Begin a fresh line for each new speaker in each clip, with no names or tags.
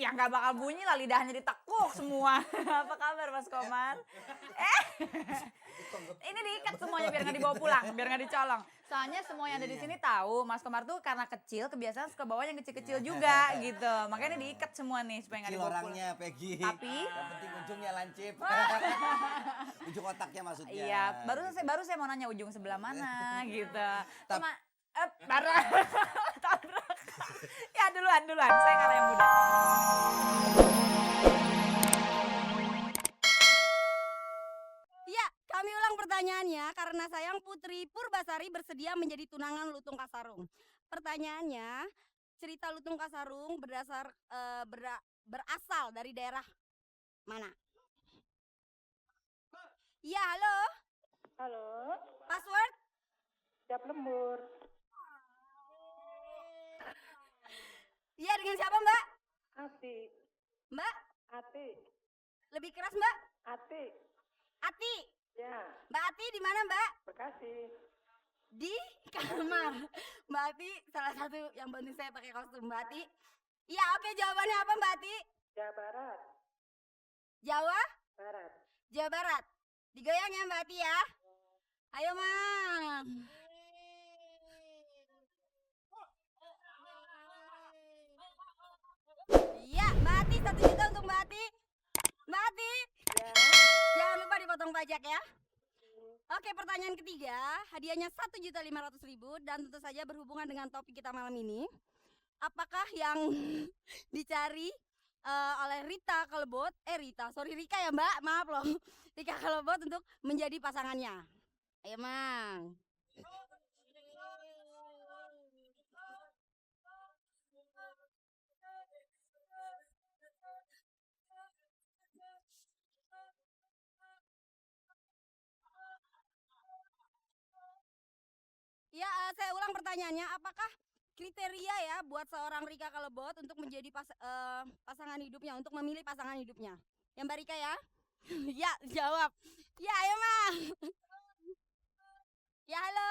ya nggak bakal bunyi lah, lidahnya ditekuk semua. Apa kabar Mas Komar? Ini diikat semuanya biar nggak dibawa pulang, biar nggak dicolong. Soalnya semua yang ada di sini tahu Mas Komar tuh karena kecil kebiasaan suka bawa yang kecil-kecil juga gitu. Makanya diikat semua nih supaya nggak
Kecil
dibawa pulang.
orangnya Peggy.
Tapi
yang penting ujungnya lancip. Ujung otaknya maksudnya.
iya, baru saya mau nanya ujung sebelah mana gitu. Baru tabrak. Ya duluan, saya kalah yang muda.
Ya, kami ulang pertanyaannya karena sayang Putri Purbasari bersedia menjadi tunangan Lutung Kasarung. Pertanyaannya, cerita Lutung Kasarung berasal dari daerah mana? Iya, halo.
Halo,
Password?
siap lembur.
Iya, dengan siapa, Mbak?
Ati,
Mbak,
Ati,
lebih keras, Mbak.
Ati.
Ati.
Ya,
Mbak Ati di mana, Mbak?
Bekasi.
Di kamar. Mbak Ati salah satu yang bantu saya pakai kostum, Mbak Ati. Iya, oke, jawabannya apa, Mbak Ati?
Jawa Barat.
Jawa?
Barat.
Jawa Barat. Digoyang ya, Mbak Ati ya. Ayo, Mang. Iya, Mbak Ati, 1 juta untuk Mbak Ati. Mbak Ati,
Ya,
jangan lupa dipotong pajak ya. Oke, pertanyaan ketiga, hadiahnya 1.500.000 dan tentu saja berhubungan dengan topik kita malam ini. Apakah yang dicari oleh Rika Kelebot, Rika ya Mbak, maaf loh. Rika Kelebot untuk menjadi pasangannya. Ayo, Mang. Ya, saya ulang pertanyaannya, apakah kriteria ya buat seorang Rika Kelebot untuk menjadi pasangan hidupnya, untuk memilih pasangan hidupnya? Ya Mbak Rika ya? Ya, jawab. Ya, ayo Mang. Ya, halo.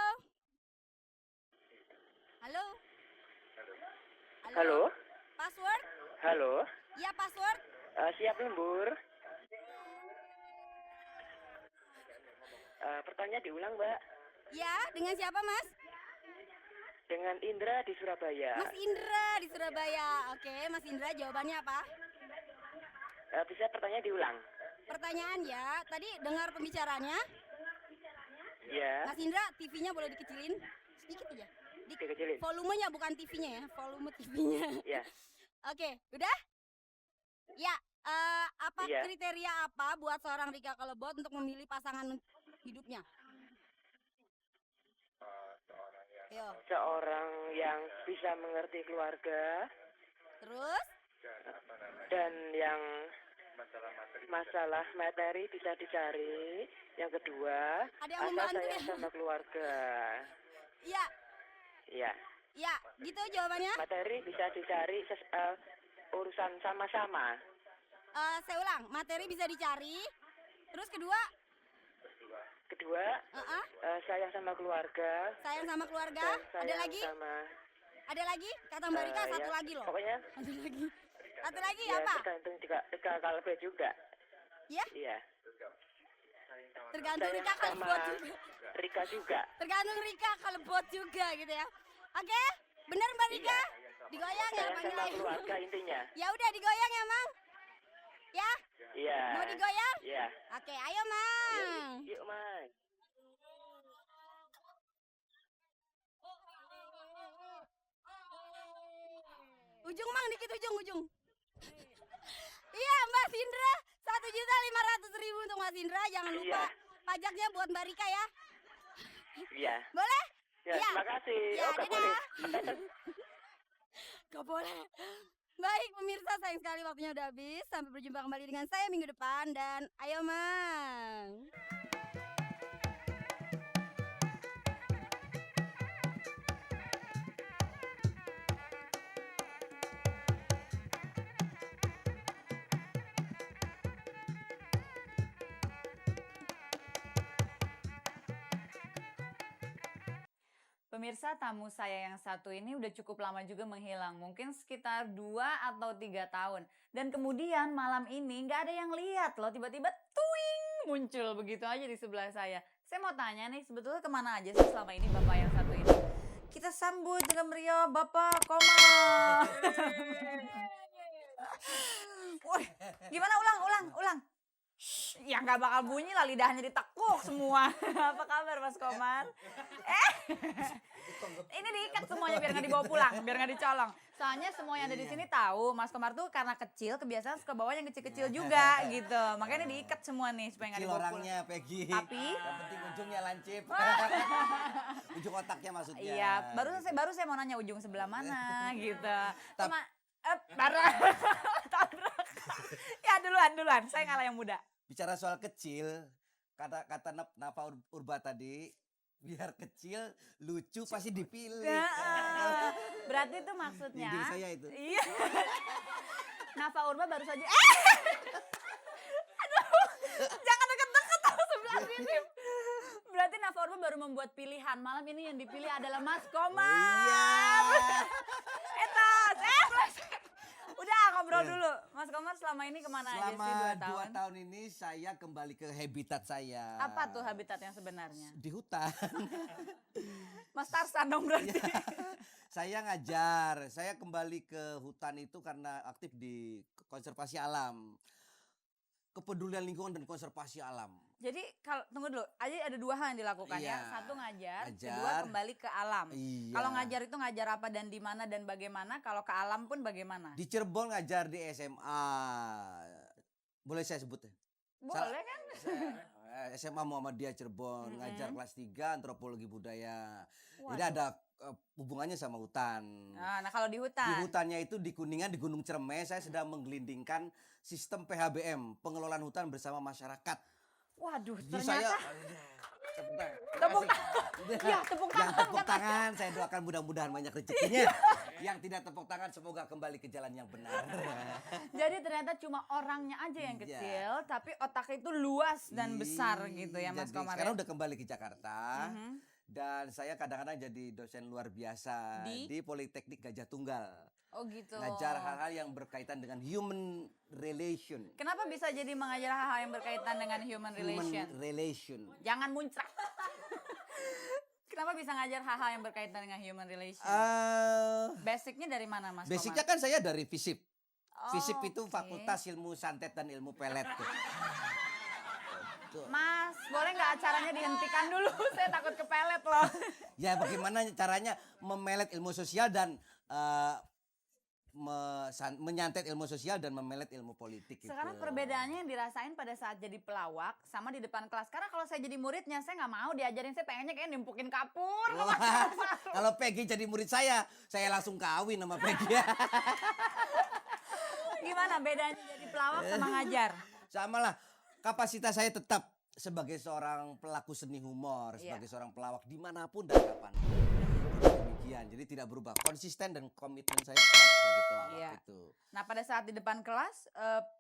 Halo.
Halo.
Password?
Halo.
Ya, password.
Siap lembur. Pertanyaan diulang, Mbak.
Ya, dengan siapa Mas?
Dengan Indra di Surabaya.
Mas Indra di Surabaya. Oke, Mas Indra jawabannya apa?
Bisa pertanyaan diulang?
Pertanyaan ya, tadi dengar pembicaranya.
Ya.
Mas Indra, TV-nya boleh dikecilin sedikit aja.
Dikecilin.
Volumenya bukan TV-nya ya, volume TV-nya.
Ya.
Oke, udah? Ya, apa
Iya.
kriteria apa buat seorang Rika Kelebot untuk memilih pasangan hidupnya? Yo,
Seorang yang bisa mengerti keluarga
terus?
dan yang masalah materi bisa dicari. Yang kedua,
Ada yang
asal
membantu
sayang
ya?
sama keluarga.
Ya,
Ya.
ya, gitu jawabannya.
Materi bisa dicari urusan sama-sama.
Saya ulang, materi bisa dicari. Terus kedua,
Kedua, sayang sama keluarga.
sayang sama keluarga.
Dan
Ada
sayang
lagi?
sama
Ada lagi? Kata Mbak Rika
ya,
satu lagi loh.
Pokoknya
Satu lagi. Satu lagi
ya
apa?
tergantung juga Kalbe juga.
Ya,
Iya.
tergantung
Sayang
Rika
sama
Kelebot juga.
Rika juga.
Tergantung Rika Kelebot juga gitu ya. Oke, bener Mbak Rika?
Iya.
Digoyang ya
Sayang
panggil
sama
ayo.
keluarga intinya.
Ya udah digoyang ya, Mang. Ya,
Iya.
mau digoyang?
Iya.
Oke, ayo, Mang.
Yuk, Mas.
Ujung, Mang, dikit ujung. Iya, Mas Indra, 1.500.000 untuk Mas Indra. Jangan lupa
Iya.
pajaknya buat Mbak Rika ya.
Iya.
Boleh?
Ya,
Iya.
terima kasih.
Ya,
Oh, nggak
dadah.
boleh.
Gak boleh. Baik pemirsa, sayang sekali waktunya udah habis. Sampai berjumpa kembali dengan saya minggu depan. Dan ayo Mang.
Pemirsa, tamu saya yang satu ini udah cukup lama juga menghilang, mungkin sekitar 2 atau 3 tahun. Dan kemudian malam ini nggak ada yang lihat loh, tiba-tiba tuing muncul begitu aja di sebelah saya. Saya mau tanya nih, sebetulnya kemana aja sih selama ini Bapak yang satu ini? Kita sambut dengan meriah Bapak Komar. Woi, gimana ulang. Shh, ya nggak bakal bunyi lah, lidahnya ditekuk semua. Apa kabar Mas Komar? Ini diikat semuanya biar nggak dibawa pulang, biar nggak dicolong. Soalnya semua yang ada di sini tahu Mas Komar tuh karena kecil kebiasaan suka bawa yang kecil-kecil juga gitu. Makanya diikat semua nih supaya nggak
Kecil
dibawa pulang.
orangnya Peggy.
Tapi
yang penting ujungnya lancip. Ujung otaknya maksudnya.
iya, baru saya mau nanya ujung sebelah mana gitu.
Tap-
Baru tabrak. Ya duluan, saya ngalah yang muda.
Bicara soal kecil, kata Nafa Urba tadi, biar kecil lucu pasti dipilih.
Berarti itu maksudnya.
Ide saya itu.
Iya. Nafa Urba baru saja. Jangan deket-deket tahu sebelah sini. Berarti Nafa Urba baru membuat pilihan. Malam ini yang dipilih adalah Mas Komar.
Iya.
Udah ngobrol dulu. Mas Komar selama ini kemana aja sih
Selama
2 tahun?
2 tahun ini saya kembali ke habitat saya.
Apa tuh habitat yang sebenarnya?
Di hutan.
Mas Tarsan dong berarti.
Saya ngajar, saya kembali ke hutan itu karena aktif di konservasi alam. Kepedulian lingkungan dan konservasi alam.
Jadi kalau tunggu dulu, aja ada 2 hal yang dilakukan ya.
Iya.
Satu ngajar,
Ngajar.
kedua kembali ke alam.
Iya.
Kalau ngajar itu ngajar apa dan di mana dan bagaimana, kalau ke alam pun bagaimana?
Di Cirebon ngajar di SMA. Boleh saya sebut ya?
Boleh kan?
SMA Muhammadiyah Cirebon, ngajar kelas 3 antropologi budaya. Jadi
Waduh.
ada hubungannya sama hutan.
Nah, kalau di
Di
hutan.
hutannya itu di Kuningan, di Gunung Ciremai, saya sedang menggelindingkan sistem PHBM, pengelolaan hutan bersama masyarakat.
Waduh,
Jadi
ternyata
tepuk
Ya, tepuk
Yang
tangan
tepuk tangan, saya doakan mudah-mudahan banyak rezekinya. Yang tidak tepuk tangan semoga kembali ke jalan yang benar.
jadi ternyata cuma orangnya aja yang
Iya.
kecil, tapi otaknya itu luas dan besar gitu ya Mas
Jadi
Komar.
sekarang
ya?
udah kembali ke Jakarta. Dan saya kadang-kadang jadi dosen luar biasa
Di?
di Politeknik Gajah Tunggal.
Oh gitu.
Ngajar hal-hal yang berkaitan dengan human relation.
Kenapa bisa jadi mengajar hal-hal yang berkaitan dengan human relation?
Human relation.
Jangan muncrat. Kenapa bisa ngajar hal-hal yang berkaitan dengan human relation? Basicnya dari mana Mas
Basicnya
Komar?
kan saya dari FISIP.
Oh,
FISIP itu
oke.
Fakultas Ilmu Santet dan Ilmu Pelet. Tuh.
Mas, boleh nggak acaranya dihentikan dulu? Saya takut kepelet loh.
Ya bagaimana caranya memelet ilmu sosial dan menyantet ilmu sosial dan memelet ilmu politik.
Sekarang
gitu.
perbedaannya yang dirasain pada saat jadi pelawak sama di depan kelas. Karena kalau saya jadi muridnya, saya nggak mau diajarin. Saya pengennya kayak nimpukin kapur.
Wah, kalau Peggy jadi murid saya langsung kawin sama Peggy.
Gimana bedanya jadi pelawak sama ngajar?
Sama lah, kapasitas saya tetap sebagai seorang pelaku seni humor,
Iya.
sebagai seorang pelawak dimanapun dan kapan. Demikian, jadi tidak berubah. Konsisten dan komitmen saya tetap sebagai pelawak
Iya.
itu.
Nah pada saat di depan kelas,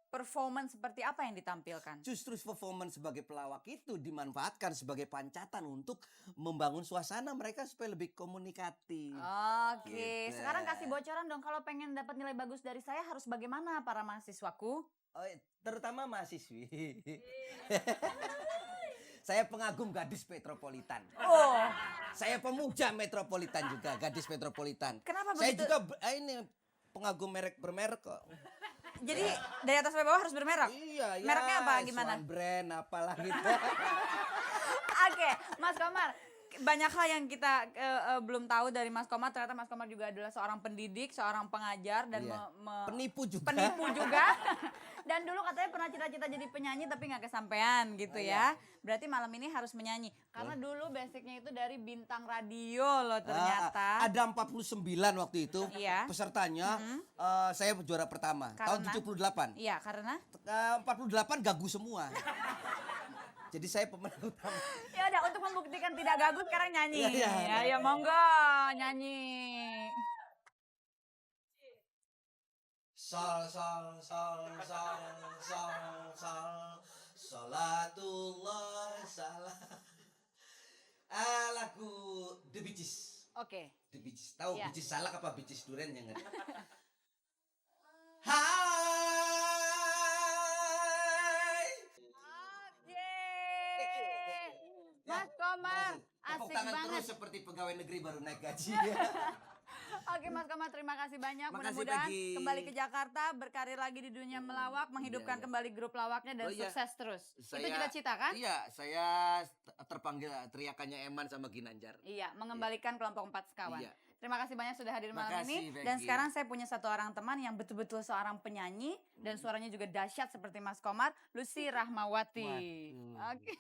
performance seperti apa yang ditampilkan?
Justru performance sebagai pelawak itu dimanfaatkan sebagai pancatan untuk membangun suasana mereka supaya lebih komunikatif.
Oke,
Gitu.
sekarang kasih bocoran dong. Kalau pengen dapat nilai bagus dari saya harus bagaimana para mahasiswaku?
Oh, terutama mahasiswi. Saya pengagum gadis metropolitan.
Oh,
Saya pemuja metropolitan juga, gadis metropolitan.
Kenapa
Saya
begitu?
juga ini pengagum merek bermerek kok.
jadi dari atas sampai bawah harus bermerek?
Iya, ya.
Mereknya apa? Gimana?
Swan brand apalah gitu.
Oke, Mas Komar, banyak hal yang kita belum tahu dari Mas Komar. Ternyata Mas Komar juga adalah seorang pendidik, seorang pengajar dan
Iya.
penipu
Penipu juga.
juga. Dan dulu katanya pernah cita-cita jadi penyanyi tapi nggak kesampaian gitu ya. Berarti malam ini harus menyanyi. Karena dulu basicnya itu dari bintang radio loh ternyata.
Ada 49 waktu itu
Iya.
pesertanya. Saya juara pertama tahun
Karena?
78.
Iya, karena
48 gagu semua. Jadi saya pemenang utama.
ya udah untuk membuktikan tidak gagu sekarang nyanyi.
Iya, iya.
Ayo monggo nyanyi.
Sol sol sol sol sol sol salatullah salam lagu The Bee Gees.
Oke.
Di bicis. Tahu
Iya.
bicis salak apa bicis durian yang ngerti? Hai.
Oke. Mas Komar,
Tepuk
asik
tangan
banget.
terus seperti pegawai negeri baru naik gaji.
Oke Mas Komar, terima kasih banyak.
Makasih,
Mudah-mudahan
Peggy.
kembali ke Jakarta, berkarir lagi di dunia melawak, menghidupkan
iya.
kembali grup lawaknya dan
Oh, iya.
sukses terus. Itu
Saya-
cita-cita kan?
Iya, saya terpanggil teriakannya Eman sama Ginanjar.
Iya, mengembalikan kelompok 4 sekawan.
Iya.
Terima kasih banyak sudah hadir malam
Makasih,
ini.
Becky.
Dan sekarang saya punya satu orang teman yang betul-betul seorang penyanyi dan suaranya juga dahsyat seperti Mas Komar, Lucy Rahmawati.
Waduh.
Oke.